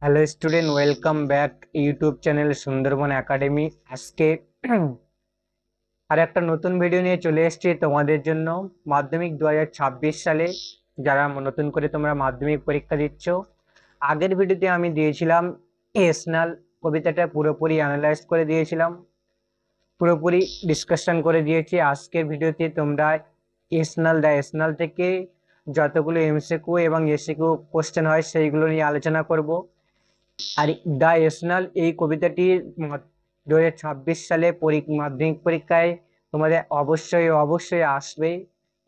Hello student, welcome back YouTube channel Sundarban academy. আজকে আর একটা নতুন ভিডিও নিয়ে চলে এসেছি তোমাদের জন্য। মাধ্যমিক 2026 সালে যারা নতুন করে তোমরা মাধ্যমিক পরীক্ষা দিচ্ছ, আগের ভিডিওতে আমি দিয়েছিলাম এসনাল কবিতাটা পুরোপুরি অ্যানালাইজ করে দিয়েছিলাম, পুরোপুরি ডিসকাশন করে দিয়েছি। আজকের ভিডিওতে তোমরা এসনাল থেকে যতগুলো এমসিকিউ এবং এসিকিউ কোশ্চেন হয় সেইগুলো নিয়ে আলোচনা করব। আর দ্য এসনাল এই কবিতাটি 2026 সালে মাধ্যমিক পরীক্ষায় তোমাদের অবশ্যই অবশ্যই আসবে,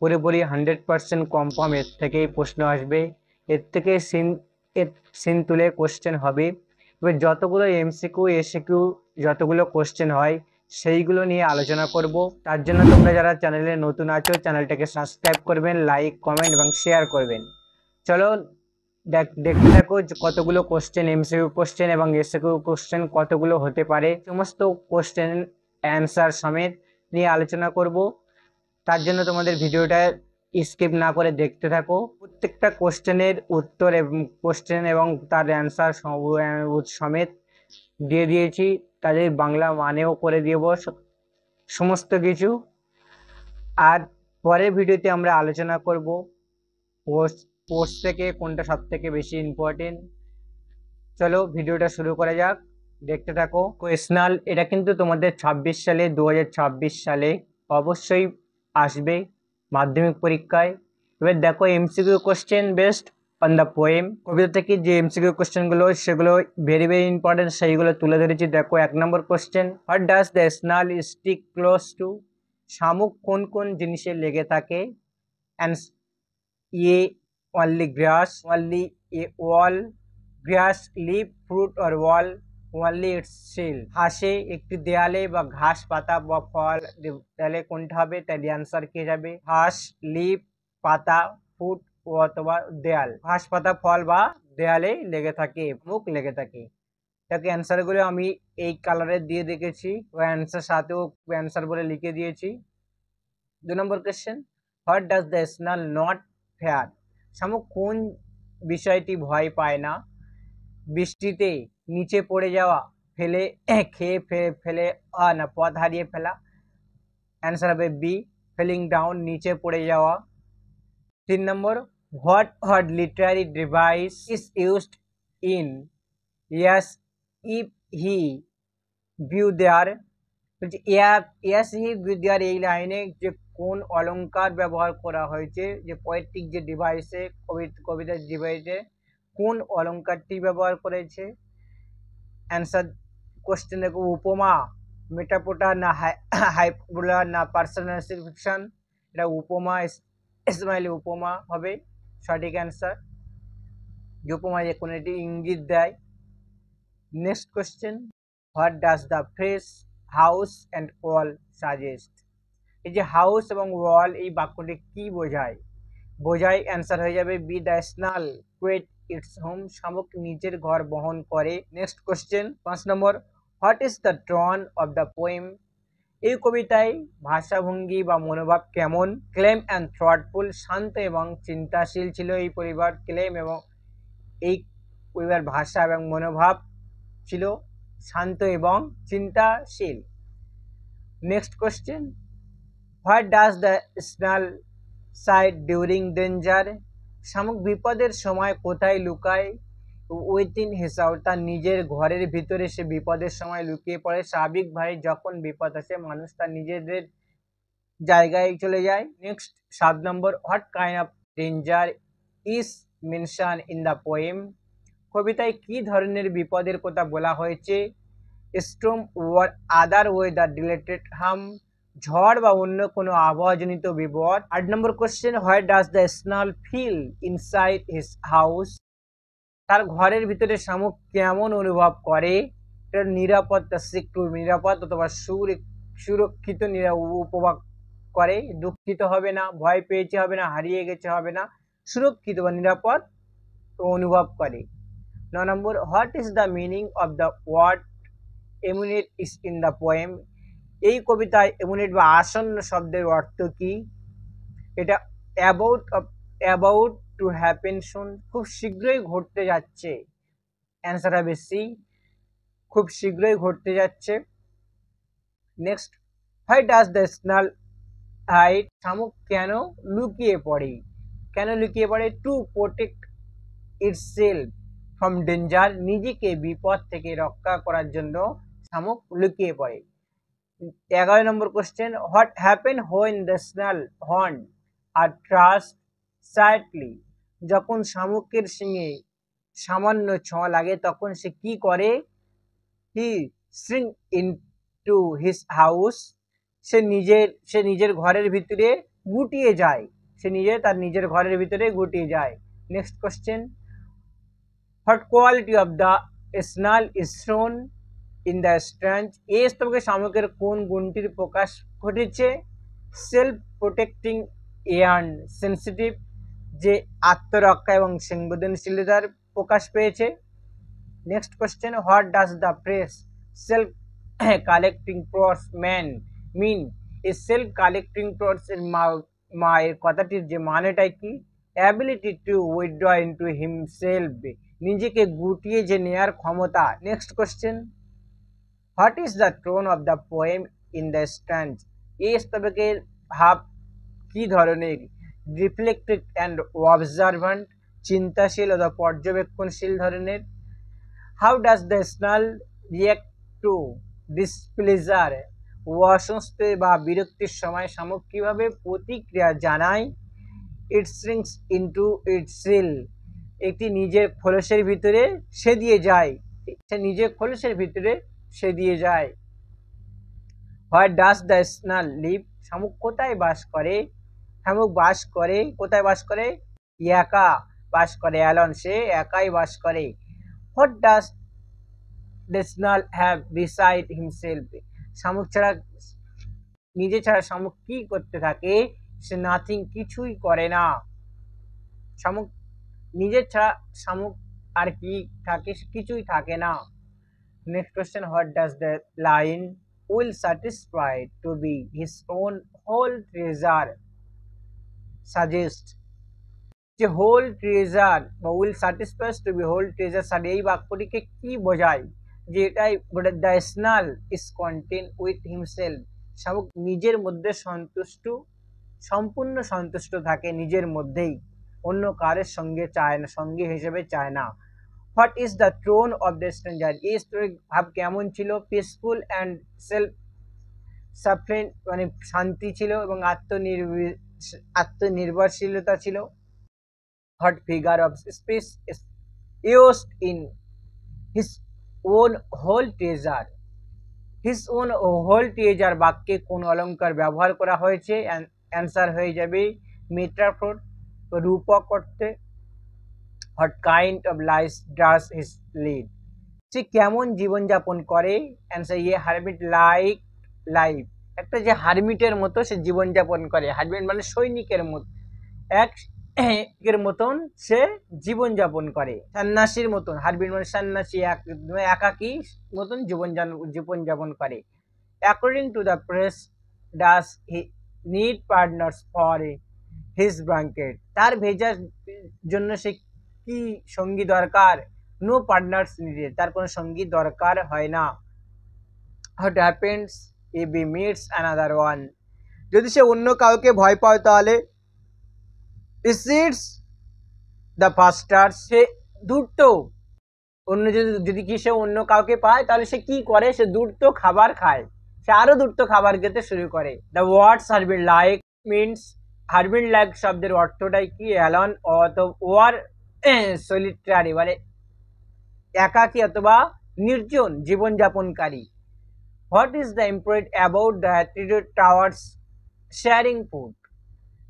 পুরোপুরি 100% কনফার্ম। এর থেকেই প্রশ্ন আসবে, এর থেকে সিন তুলে কোশ্চেন হবে। এবার যতগুলো এমসিকিউ এসিকিউ যতগুলো কোশ্চেন হয় সেইগুলো নিয়ে আলোচনা করব। তার জন্য তোমরা যারা চ্যানেলে নতুন আছো চ্যানেলটাকে সাবস্ক্রাইব করবেন, লাইক কমেন্ট এবং শেয়ার করবেন। চলো দেখতে থাকো যে কতগুলো কোশ্চেন, এমসিকিউ কোশ্চেন এবং এসকিউ কোশ্চেন কতগুলো হতে পারে, সমস্ত কোশ্চেন অ্যান্সার সমেত নিয়ে আলোচনা করব। তার জন্য তোমাদের ভিডিওটা স্কিপ না করে দেখতে থাকো। প্রত্যেকটা কোশ্চেনের উত্তর এবং কোশ্চেন এবং তার অ্যান্সার সমেত দিয়ে দিয়েছি, তাদের বাংলা মানেও করে দিব সমস্ত কিছু। আর পরের ভিডিওতে আমরা আলোচনা করব পোস্ট থেকে কোনটা সব থেকে বেশি ইম্পর্টেন্ট। চলো ভিডিওটা শুরু করা যাক, দেখতে থাকো। কোয়েশনাল এটা কিন্তু তোমাদের 2026 সালে অবশ্যই আসবে মাধ্যমিক পরীক্ষায়। এবার দেখো MCQ question based on the poem, কবিতা থেকে যে এমসিকিউ কোশ্চেনগুলো সেগুলো ভেরি ভেরি ইম্পর্টেন্ট, সেইগুলো তুলে ধরেছি। দেখো 1 নম্বর question, what does the snail stick close to? শামুক কোন কোন জিনিসে লেগে থাকে? And a only grass, only a wall, grass leaf, fruit or wall, only its shell। হাসে একটি দেয়ালে বা ঘাস পাতা বা ফল, তাহলে কোনটা হবে? তাহলে অ্যান্সার কে যাবে? ঘাস, লিফ, পাতা, ফুট অথবা দেয়াল। ঘাস পাতা ফল বা দেয়ালে লেগে থাকে, মুখ লেগে থাকে। তাকে অ্যান্সারগুলো আমি এই কালারে দিয়ে দেখেছি, ও অ্যান্সার সাথেও অ্যান্সার বলে লিখে দিয়েছি। 2 নম্বর question, what does the snail not fear? শামুক কোন বিষয়টি ভয় পায় না? বৃষ্টিতে নিচে পড়ে যাওয়া, ফেলে খেয়ে ফেলে না পথ হারিয়ে ফেলা। অ্যান্সার হবে বি, ফেলিং ডাউন, নিচে পড়ে যাওয়া। 3 নম্বর, what literary device is used in as if he view there? বলছি ইয়াস হি ভিউ দেয়ার এই লাইনে যে কোন অলংকার ব্যবহার করা হয়েছে, যে পোয়েটিক যে ডিভাইসে কবিতার ডিভাইসে কোন অলংকারটি ব্যবহার করেছে? অ্যান্সার কোশ্চেন দেখো, উপমা, মেটাফোটা না হাইপারবোলা না পার্সোনালিফিকেশন? এটা উপমা, ইসমাইলি উপমা হবে সঠিক অ্যান্সার। যে উপমা যে কোনো একটি ইঙ্গিত দেয়। Next question, what does the phrase house and wall suggest? এই যে হাউস এবং ওয়াল এই বাক্যটি কি বোঝায়? বোঝায় অ্যান্সার হয়ে যাবে B, the snail create its home, শামুক নিজের ঘর বহন করে। Next question 5 number, what is the tone of the poem? এই কবিতায় ভাষাভঙ্গি বা মনোভাব কেমন? ক্লেম অ্যান্ড থটফুল, শান্ত এবং চিন্তাশীল ছিল এই পরিবার। ক্লেম এবং এই পরিবার ভাষা এবং মনোভাব ছিল শান্ত এবং চিন্তাশীল। Next question, what does the snail side during danger? শামুক বিপদের সময় কোথায় লুকায়? উইথিন হিজ হাউস, তার নিজের ঘরের ভিতরে সে বিপদের সময় লুকিয়ে পড়ে। স্বাভাবিকভাবে যখন বিপদ আসে মানুষ তার নিজেদের জায়গায় চলে যায়। নেক্সট 7 নম্বর, what kind of danger is mention in the poem? কবিতায় কি ধরনের বিপদের কথা বলা হয়েছে? Storm or other weather related harm, ঝড় বা অন্য কোনো আবহাওয়াজনিত বিপদ। 8 নম্বর question, what does the snail feel inside his house? তার ঘরের ভিতরে শামুক কেমন অনুভব করে? এটা নিরাপত্তা, সিকিউর, নিরাপদ অথবা সুরক্ষিত উপভোগ করে। দুঃখিত হবে না, ভয় পেয়েছে হবে না, হারিয়ে গেছে হবে না, সুরক্ষিত বা নিরাপদ অনুভব করে। 9 নম্বর, what is the meaning of the word emunate is in the poem? এই কবিতায় এমুনেট বা আসন্ন শব্দের অর্থ কি? এটা অ্যাবাউট টু হ্যাপেন সুন, খুব শীঘ্রই ঘটতে যাচ্ছে। অ্যান্সার হবে সি, খুব শীঘ্রই ঘটতে যাচ্ছে। Next, why does the snail hide, শামুক কেন লুকিয়ে পড়ে? কেন লুকিয়ে পড়ে? To protect itself from danger, নিজেকে বিপদ থেকে রক্ষা করার জন্য শামুক লুকিয়ে পড়ে। 11 নম্বর question, what happen when the snail horn are thrust slightly, যখন শামুকের শিঙে সামান্য ছোঁয়া লাগে তখন সে কি করে? হি শ্রিঙ্ক ইনটু হিজ হাউস, সে নিজের ঘরের ভিতরে গুটিয়ে যায়, তার নিজের ঘরের ভিতরে গুটিয়ে যায়। Next question, what quality of the snail is শোন ইন দ্য স্ট্রেঞ্জ, এই স্তবকে শামুকের কোন গুণটির প্রকাশ ঘটেছে? সেলফ প্রোটেক্টিং অ্যান্ড সেন্সিটিভ, যে আত্মরক্ষা এবং সংবেদনশীলতার প্রকাশ পেয়েছে। Next question, what does the press self collecting pros man mean, এই সেলফ কালেক্টিং প্রস এর এর কথাটির যে মানেটাই কি? Ability to withdraw into himself, নিজেকে গুটিয়ে যে নেয়ার ক্ষমতা। Next question, what is the tone of the poem in the stand, এই স্তবকের ভাব কি ধরনের? রিফ্লেক্টিভ অ্যান্ড অবজারভেন্ট, চিন্তাশীল অথবা পর্যবেক্ষণশীল ধরনের। How does the snail react to displeasure, অস্বস্তি বা বিরক্তির সময় শামুক কিভাবে প্রতিক্রিয়া জানায়? ইট শ্রিঙ্কস ইনটু ইটস সেল, একটি নিজের খোলসের ভিতরে সেদিয়ে যায়, সে নিজের খোলসের ভিতরে সেদিয়ে যায়। What does the snail leave, শামুক কোথায় বাস করে? শামুক বাস করে, কোথায় বাস করে? একা বাস করে, অ্যালন, সে একাই বাস করে। What does the snail have beside himself, শামুক ছাড়া নিজে ছাড়া শামুক কি করতে থাকে? সে নাথিং, কিছুই করে না। শামুক নিজের ছাড়া শামুক আর কি থাকে? কিছুই থাকে না। Next question, what does the lion will satisfy to be his own whole treasure suggest, যে হোল ট্রেজার বা will satisfy to be whole treasure suggest, এই বাক্যটিকে কি বোঝায়? যে এটাই the snail is content with himself, শামুক নিজের মধ্যে সম্পূর্ণ সন্তুষ্ট থাকে নিজের মধ্যেই, অন্য কারের সঙ্গে চায় না, সঙ্গী হিসেবে চায় না। What is the tone of the stranger, এই স্তবের ভাব কেমন ছিল? পিসফুল অ্যান্ড সেলফ সাফিসিয়েন্ট, মানে শান্তি ছিল এবং আত্মনির্ভরশীলতা ছিল। What figure of speech used in his own whole treasure, his own whole treasure বাক্যে কোন অলঙ্কার ব্যবহার করা হয়েছে? অ্যান্সার হয়ে যাবে মেটাফোর, রূপক অর্থে। What kind of life does his lead, সে কেমন জীবনযাপন করে? Answer a hermit like life, একটা যে হারমিটের মতো সে জীবনযাপন করে। হারমিট মানে সৈনিকের মতো, এর মতন সে জীবনযাপন করে, সন্ন্যাসীর মতন। হারমিট মানে সন্ন্যাসী, একাকী মতন জীবনযাপন করে। According to the press, does he need partners for his blanket, তার ভেজার জন্য সে কি সঙ্গী দরকার? নো পার্টনার্স নিডেড, তার কোনো সঙ্গী দরকার হয় না। What happens if he meets another one, যদি সে অন্য কাউকে ভয় পায় তাহলে? ইটস দ্য ফাস্টার, সে দ্রুত অন্য যদি কি সে অন্য কাউকে পায় তাহলে সে কি করে? সে দ্রুত খাবার খায়, সে আরো দ্রুত খাবার খেতে শুরু করে। The words Harbin like means, Harbin like শব্দের অর্থটাই কি? অ্যালন ওয়ার সলিটারি, মানে একাকী অথবা নির্জন জীবনযাপনকারী। What is the important about the attitude towards sharing food,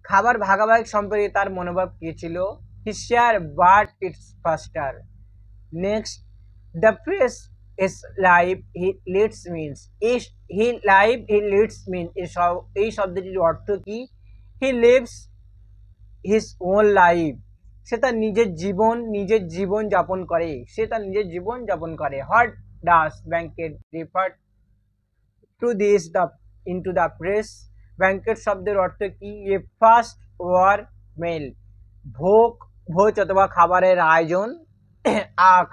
খাবার ভাগাভাগি সম্পর্কে তার মনোভাব কি ছিল? He share but eats faster. Next, the phrase is life he leads means, he life he leads mean, এই শব্দটির অর্থ কি? He lives his own life, সে তার নিজের জীবন যাপন করে, সে তার নিজের জীবন যাপন করে। What does banquet refer to this the into the press, banquet শব্দের অর্থ কি? এ ফার্স্ট ওয়ার মেল, ভোজ অথবা খাবারের আয়োজন।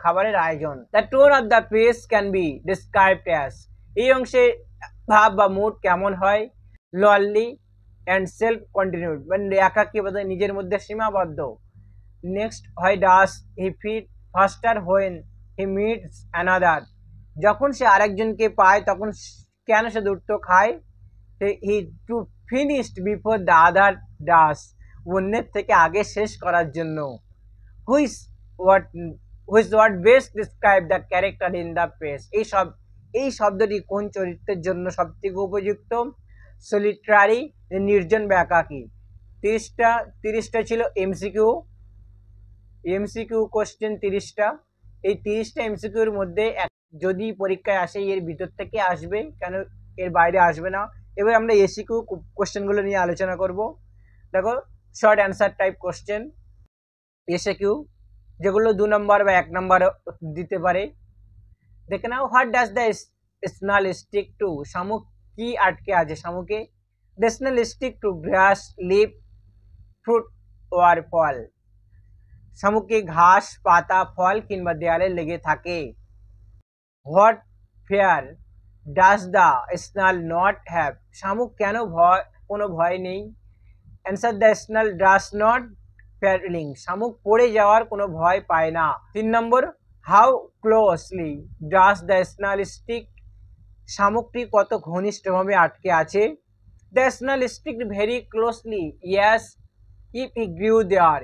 খাবারের আয়োজন। The tone of the page can be described as, এই অংশে ভাব বা মুড কেমন হয়? লনলি অ্যান্ড সেলফ কন্টিনিউড, মানে একাকী বা নিজের মধ্যে সীমাবদ্ধ। Next, why does he feed faster when he meets another, যখন সে আরেকজনকে পায় তখন কেন সে দ্রুত খায়? He to finished before the other does, অন্যের থেকে আগে শেষ করার জন্য। Which what what best describe the character in the page, এই শব্দটি কোন চরিত্রের জন্য সবথেকে উপযুক্ত? সলিটারি, নির্জন বা একাকী। 30টা ছিল এমসিকিউ কোশ্চেন 30টা। এই 30টা এমসিকিউর মধ্যে যদি পরীক্ষায় আসে এর ভিতর থেকে আসবে, কেন এর বাইরে আসবে না। এবার আমরা এসিকিউ কোশ্চেনগুলো নিয়ে আলোচনা করব। দেখো, short answer type question SAQ, যেগুলো 2 নম্বর বা 1 নম্বর দিতে পারে। দেখে নাও, what does the snail stick to, শামুক কি আটকে আছে শামুকে? The snail stick to grass, leaf, fruit or wall, শামুকে ঘাস, পাতা, ফল কিংবা দেয়ালে লেগে থাকে। What fear does the snail not have, শামুক কেন কোনো ভয় নেই? Answer, the snail does not fearing, শামুক পড়ে যাওয়ার কোনো ভয় পায় না। 3 নম্বর, how closely does the snail stick, শামুকটি কত ঘনিষ্ঠভাবে আটকে আছে? The snail stick very closely, yes, if he grew there,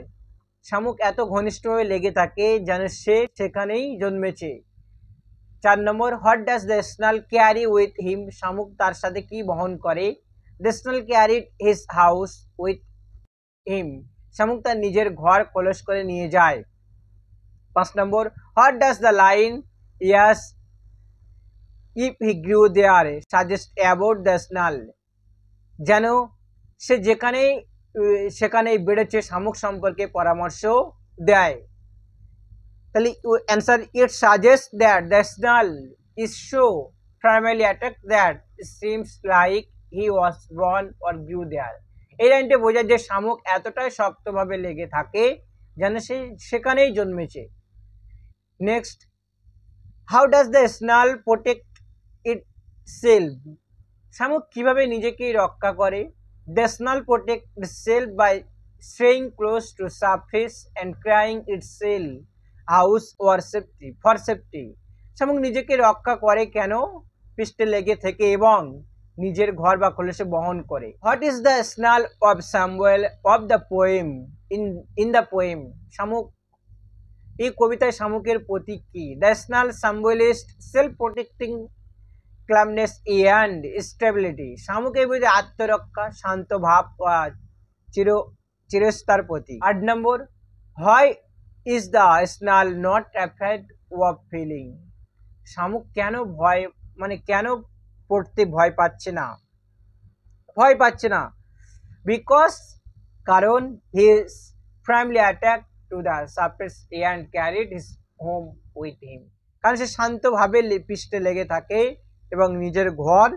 শামুক এত ঘনিষ্ঠভাবে লেগে থাকে যেন সে সেখানেই জন্মেছে। 4 নম্বর, what does the snail carry with him, শামুক তার সাথে কি বহন করে? The snail carried his house with him, শামুক তার নিজের ঘর কলস করে নিয়ে যায়। 5 নম্বর, what does the line yes if he grew there suggest about the snail, যেন সে সেখানেই বেড়েছে শামুক সম্পর্কে পরামর্শ দেয়। তাহলে অ্যান্সার, ইট সাজেস্ট that the snail is so firmly attached that it seems like he was born or grew there, এই লাইনটা বোঝায় যে শামুক এতটাই শক্তভাবে লেগে থাকে যেন সে সেখানেই জন্মেছে। Next, how does the snail protect itself, শামুক কিভাবে নিজেকে রক্ষা করে? The snail protect self by staying close to surface and carrying its shell house or safety for safety, শামুক নিজেকে রক্ষা করে কেন? পৃষ্ঠে লেগে থেকে এবং নিজের ঘর বা খোলসে বহন করে। What is the snail of symbol of the poem in the poem, শামুক, এই কবিতায় শামুকের প্রতীক কি? The snail symbolizes self protecting calmness and stability, শামুকের বিরুদ্ধে আত্মরক্ষা, শান্ত ভাব বা চিরস্থার প্রতীক। 8 নম্বর, why is the snail not afraid of falling, শামুক কেন কেন পড়তে ভয় পাচ্ছে না? বিকজ, কারণ he is firmly attached to the surface and carried his home with হিম, কারণ সে শান্তভাবে পৃষ্ঠে লেগে থাকে এবং নিজের ঘর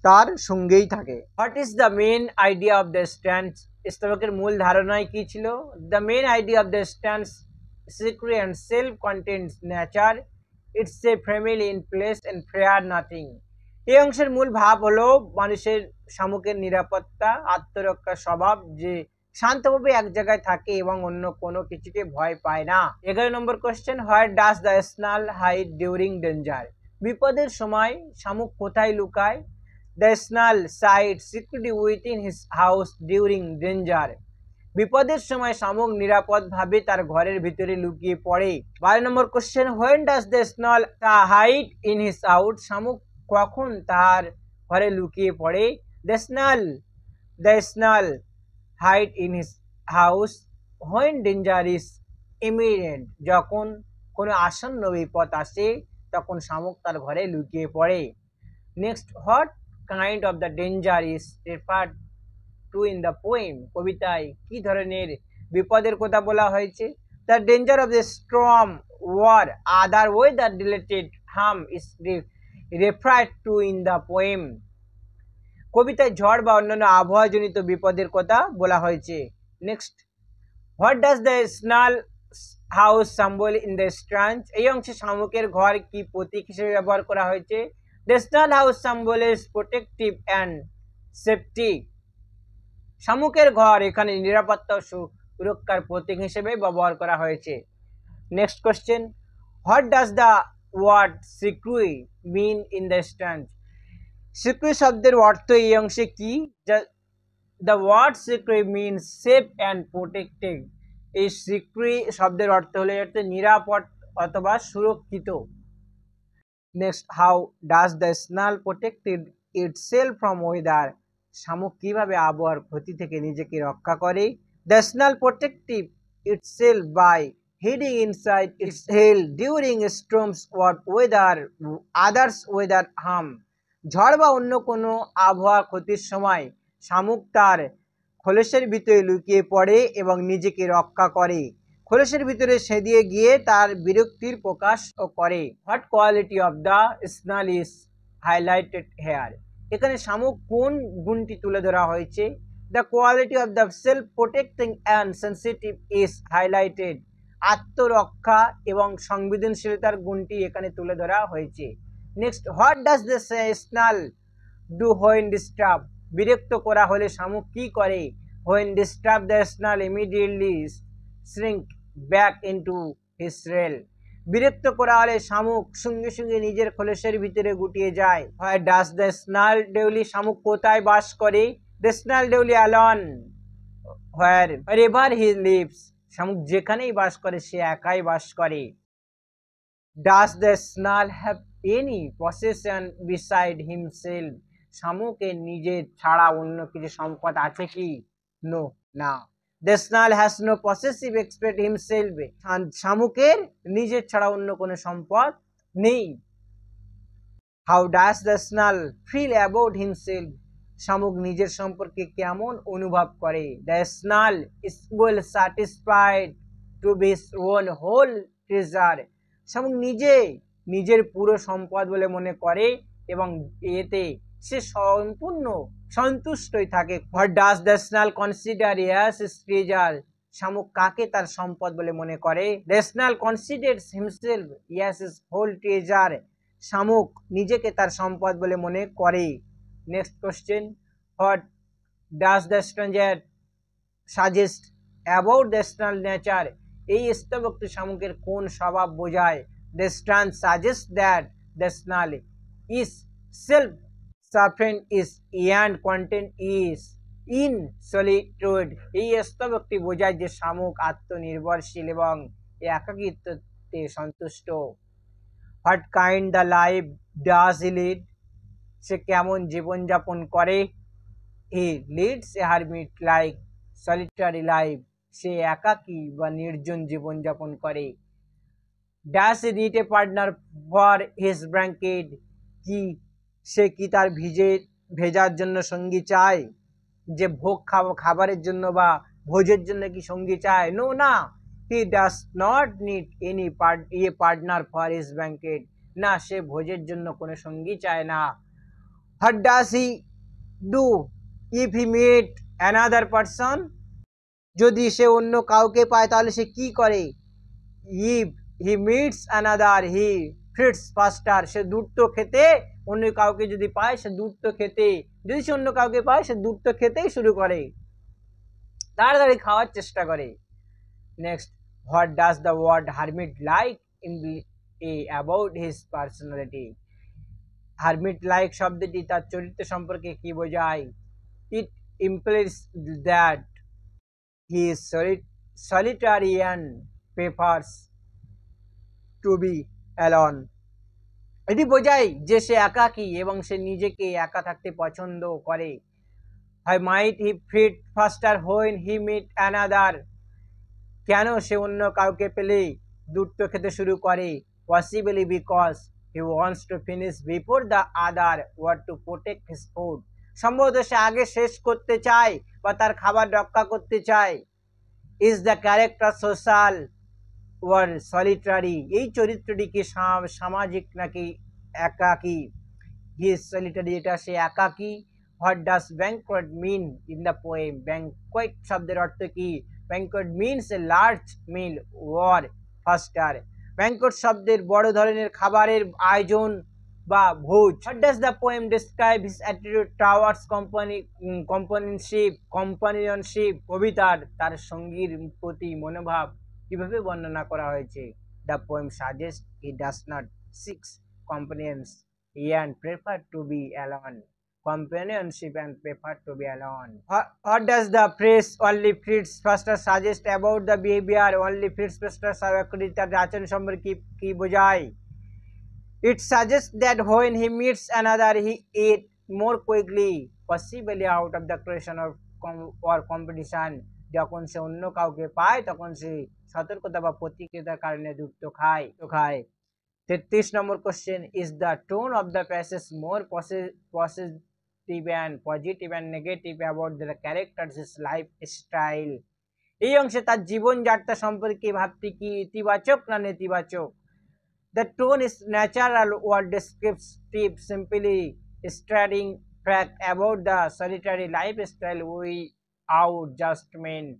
তার সঙ্গেই থাকে। What is the main idea of the stanza, স্তবকের মূল ধারণায় কি ছিল? The main idea of the stanza secret and self contents nature, it's a family in place and fear nothing, এই অংশের মূল ভাব হলো মানুষের শামুকের নিরাপত্তা, আত্মরক্ষার স্বভাব, যে শান্তভাবে এক জায়গায় থাকে এবং অন্য কোনো কিছুকে ভয় পায় না। 11 নম্বর question, where does the snail hide during danger, বিপদের সময় শামুক কোথায় লুকায়? The snail side security within his house during danger, বিপদের সময় শামুক নিরাপদভাবে তার ঘরের ভিতরে লুকিয়ে পড়ে। 12 নম্বর question, when does the snail hide in his house, শামুক কখন তার ঘরে লুকিয়ে পড়ে? The snail hide in his house when danger is immediate, যখন কোনো আসন্ন বিপদ আসে তখন শামুক তার ঘরে লুকিয়ে পড়ে। Next, what kind of the danger is referred to in the poem, কবিতায় কি ধরনের বিপদের কথা বলা হয়েছে? The danger of the storm or other weather related harm is referred to in the poem, কবিতায় ঝড় বা অন্যান্য আবহাওয়াজনিত বিপদের কথা বলা হয়েছে। Next, what does the snail house symbol in the stanza, এই অংশে শামুকের ঘর কি প্রতীক হিসেবে ব্যবহার করা হয়েছে? National house symbol is protective and safety, শামুকের ঘর এখানে নিরাপত্তা ও সুরক্ষার প্রতীক হিসেবে ব্যবহার করা হয়েছে। Next question, what does the word secure mean in the stanza, secure শব্দের অর্থ এই অংশে কি? The word secure means safe and protected, এই সিক্রুই শব্দের অর্থ হলো নিরাপদ অথবা সুরক্ষিত। Next, how does the snail protected itself from weather, শামুক কিভাবে আবহাওয়ার ক্ষতি থেকে নিজেকে রক্ষা করে? The snail protective itself by hiding inside its shell during storms or weather others weather harm, ঝড় বা অন্য কোনো আবহাওয়া ক্ষতির সময় শামুক তার খোলসের ভিতরে লুকিয়ে পড়ে এবং নিজেকে রক্ষা করে, খোলসের ভিতরে সেদিয়ে গিয়ে তার বিরক্তির প্রকাশ করে। What quality of the snail is highlighted here, এখানে শামুক কোন গুণটি তুলে ধরা হয়েছে? The quality of the self protecting and sensitive is highlighted, আত্মরক্ষা এবং সংবেদনশীলতার গুণটি এখানে তুলে ধরা হয়েছে। Next, what does the snail do when disturb, বিরক্ত করা হলে শামুক কি করে? When disturb the snail immediately shrink back into his shell, বিরক্ত করা হলে শামুক সঙ্গে সঙ্গে নিজের খোলসের ভিতরে গুটিয়ে যায়। What does the snail dwell, শামুক কোথায় বাস করে? The snail dwell alone wherever he lives, শামুক যেখানেই বাস করে সে একাই বাস করে। Does the snail have any possession beside himself, শামুকের নিজের ছাড়া অন্য কিছু সম্পদ আছে কি? নো, না। The snail has no possessive except himself, শামুকের নিজের ছাড়া অন্য কোনো সম্পদ নেই। How does the snail feel about himself, শামুক নিজের সম্পর্কে কেমন অনুভব করে? The snail is well satisfied to be his own whole treasure, শামুক নিজের পুরো সম্পদ বলে মনে করে এবং এতে সে সম্পূর্ণ সন্তুষ্টই থাকে। What does the snail consider as his treasure, শামুক কাকে তার সম্পদ বলে মনে করে? The snail considers himself as his whole treasure, শামুক নিজেকে তার সম্পদ বলে মনে করে। Next question, what does the stanza suggest about the snail nature, এই স্তবকটি শামুকের কোন স্বভাব বোঝায়? The stanza suggest that the snail is self sufficient is and content is in solitude, এই স্তবকটি বোঝায় যে শামুক আত্মনির্ভরশীল এবং একাকিত্বে সন্তুষ্ট। What kind the life does he lead, সে কেমন জীবনযাপন করে? He leads a hermit like solitary life, সে একাকী বা নির্জন জীবনযাপন করে। Does he need a partner for his banquet, সে কি তার ভেজার জন্য সঙ্গী চায়? যে খাবারের জন্য বা ভোজের জন্য কি সঙ্গী চায়? নো, না। He does not need any partner for his banquet, না, সে ভোজের জন্য কোনো সঙ্গী চায় না। What does he do if he meet another person, যদি সে অন্য কাউকে পায় তাহলে সে কি করে? If he meets another he feeds faster, সে দ্রুত খেতে, অন্য কাউকে যদি পায় সে দ্রুত খেতে, যদি সে অন্য কাউকে পায় সে দ্রুত খেতেই শুরু করে, তাড়াতাড়ি খাওয়ার চেষ্টা করে। Next, what does the word hermit like in about his personality, hermit like শব্দটি তার চরিত্র সম্পর্কে কি বোঝায়? It implies that he is solitary and prefers to be alone, এটি বোঝায় যে সে একাকী এবং সে নিজেকে একা থাকতে পছন্দ করে। Why might he feed faster when he meet another, কেন সে অন্য কাউকে পেলে দ্রুত খেতে শুরু করে? Possibly because he wants to finish before the other or to protect his food, সম্ভবত সে আগে শেষ করতে চায় বা তার খাবার রক্ষা করতে চায়। Is the character social or solitary, এই চরিত্রটি কি সামাজিক নাকি একাকী? হি ইজ সলিটারি, এটা সে একাকী। What does banquet mean in the poem, banquet শব্দের অর্থ কি? Banquet means a large meal or feast. Banquet শব্দের বড় ধরনের খাবারের আয়োজন বা ভোজ। What does the poem describe his attitude towards companionship? কবিতার তার সঙ্গীর প্রতি মনোভাব কিভাবে বর্ণনা করা হয়েছে? The poem suggest he does not seek companions and prefer to be alone. Companionship and prefer to be alone. What does the phrase only Fritz Foster suggest about the behavior? Only Fritz Foster তার আচরণ সম্পর্কে কি বোঝায়? It suggests that when he meets another, he eats more quickly, possibly out of the creation or competition. যখন সে অন্য কাউকে পায় তখন সে সতর্কতা বা প্রতিক্রিয়ার কারণে দ্রুত খায়। 33 নম্বর question, is the tone of the passage more positive and negative about the character's lifestyle? এই অংশে তার জীবনযাত্রা সম্পর্কে ভাবটি কি ইতিবাচক না নেতিবাচক? The tone is neutral or descriptive, simply stating fact about the solitary lifestyle without judgement.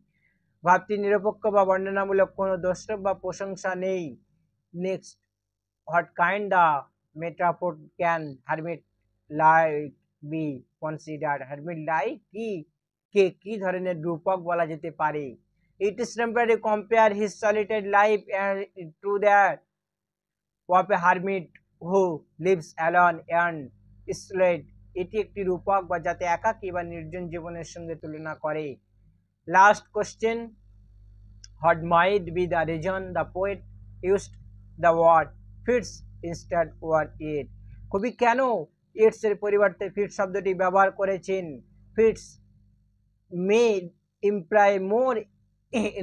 ভাবটি নিরপেক্ষ বা বর্ণনামূলক কোনো দ্রষ্টব্য বা প্রশংসা নেই। Next, what kind of metaphor can hermit like be considered? hermit like কি ধরনের রূপক বলা যেতে পারে? It is temporary compare his solitary life to that of a hermit who lives alone and isolated. এটি একটি রূপক বা যাতে একাকী বা নির্জন জীবনের সঙ্গে তুলনা করে। Last question, what might be the reason the poet used the word fits instead of it? কবি কেন ইটস এর পরিবর্তে ফিট শব্দটি ব্যবহার করেছেন? Feeds may imply more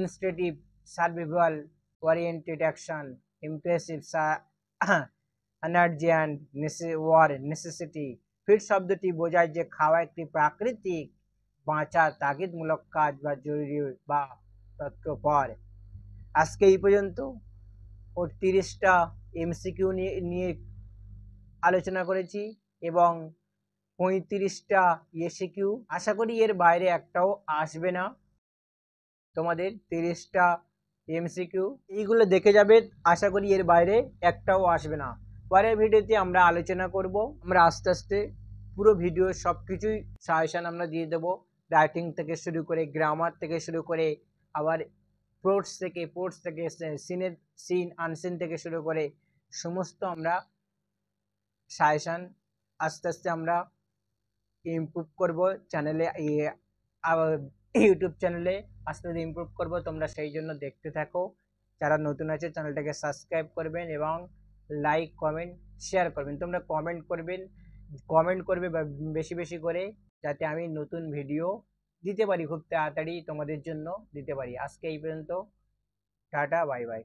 instinctive survival oriented action, impressive energy and or necessity. Feed শব্দটি বোঝায় যে খাওয়া একটি প্রাকৃতিক বাঁচার তাগিদমূলক কাজ বা জরুরি বা তৎপর। আজকে এই পর্যন্ত ও 30টা এমসিকিউ নিয়ে আলোচনা করেছি এবং 35টা এসিকিউ। আশা করি এর বাইরে একটাও আসবে না। তোমাদের 30টা এমসিকিউ এইগুলো দেখে যাবে, আশা করি এর বাইরে একটাও আসবে না। পরের ভিডিওতে আমরা আলোচনা করব, আমরা আস্তে আস্তে পুরো ভিডিও সব কিছুই সাজেশন আমরা দিয়ে দেবো, রাইটিং থেকে শুরু করে গ্রামার থেকে শুরু করে আবার পোর্টস থেকে সিন আনসিন থেকে শুরু করে সমস্ত আমরা সাজেশন আস্তে আস্তে আমরা ইমপ্রুভ করব চ্যানেলে, ইউটিউব চ্যানেলে আস্তে আস্তে ইমপ্রুভ করব। তোমরা সেই জন্য দেখতে থাকো। যারা নতুন আছে চ্যানেলটাকে সাবস্ক্রাইব করবেন এবং লাইক কমেন্ট শেয়ার করবেন। তোমরা কমেন্ট করবে বেশি বেশি করে, যাতে আমি নতুন ভিডিও দিতে পারি, খুব তাড়াতাড়ি তোমাদের জন্য দিতে পারি। আজকে এই পর্যন্ত, টাটা, বাই বাই।